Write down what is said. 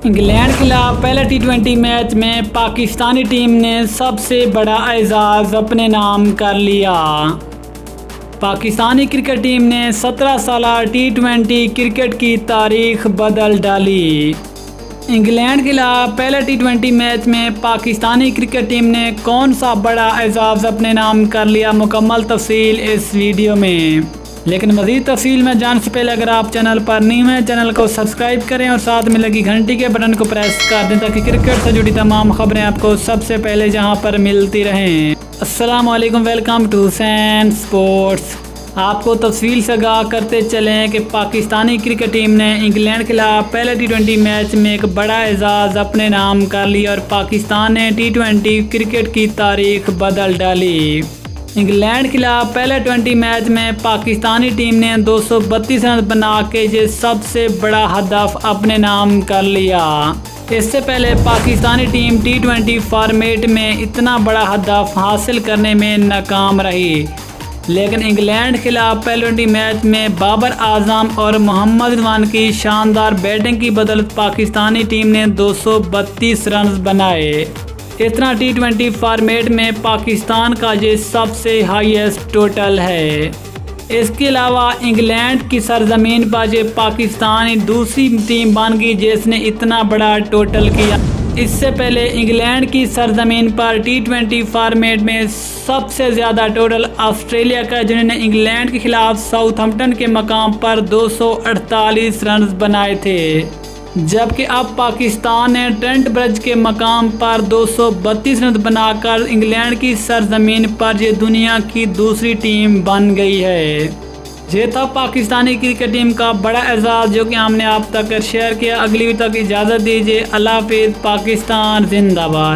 England के खिलाफ पहले टी20 मैच में पाकिस्तानी टीम ने सबसे बड़ा एजाज़ अपने नाम कर लिया। पाकिस्तानी क्रिकेट टीम ने 17 साल टी20 क्रिकेट की तारीख बदल डाली। इंग्लैंड के खिलाफ पहले टी20 मैच में पाकिस्तानी क्रिकेट टीम ने कौन सा बड़ा एजाज़ अपने नाम कर लिया, मुकम्मल तफसील इस वीडियो में। लेकिन मज़ीद तफसील में जाने से पहले अगर आप चैनल पर न्यू हैं, चैनल को सब्सक्राइब करें और साथ में लगी घंटी के बटन को प्रेस कर दें ताकि क्रिकेट से जुड़ी तमाम खबरें आपको सबसे पहले जहां पर मिलती रहें। अस्सलाम वालेकुम, वेलकम टू सैन स्पोर्ट्स। आपको तफसील से आगाह करते चलें कि पाकिस्तानी क्रिकेट टीम ने इंग्लैंड के खिलाफ पहले टी20 मैच में एक बड़ा एजाज़ अपने नाम कर लिया और पाकिस्तान ने टी20 क्रिकेट की तारीख बदल डाली। इंग्लैंड के खिलाफ पहले 20 मैच में पाकिस्तानी टीम ने 232 रन बना के ये सबसे बड़ा हदफ अपने नाम कर लिया। इससे पहले पाकिस्तानी टीम टी20 फॉर्मेट में इतना बड़ा हदफ हासिल करने में नाकाम रही, लेकिन इंग्लैंड के खिलाफ पहले 20 मैच में बाबर आजम और मोहम्मद रिजवान की शानदार बैटिंग की बदौलत पाकिस्तानी टीम ने 232 रन बनाए। इस तरह टी20 फॉर्मेट में पाकिस्तान का ये सबसे हाईएस्ट टोटल है। इसके अलावा इंग्लैंड की सरजमीन पर ये पाकिस्तानी दूसरी टीम बन गई जिसने इतना बड़ा टोटल किया। इससे पहले इंग्लैंड की सरजमीन पर टी20 फॉर्मेट में सबसे ज़्यादा टोटल ऑस्ट्रेलिया का, जिन्होंने इंग्लैंड के खिलाफ साउथहैम्पटन के मकाम पर 248 रन बनाए थे, जबकि अब पाकिस्तान ने ट्रेंट ब्रिज के मकाम पर 232 रन बनाकर इंग्लैंड की सरजमीन पर ये दुनिया की दूसरी टीम बन गई है। ये था पाकिस्तानी क्रिकेट टीम का बड़ा एजाज़ जो कि हमने आप तक शेयर किया। अगली तक इजाज़त दीजिए। अल्लाह हाफिज़। पाकिस्तान जिंदाबाद।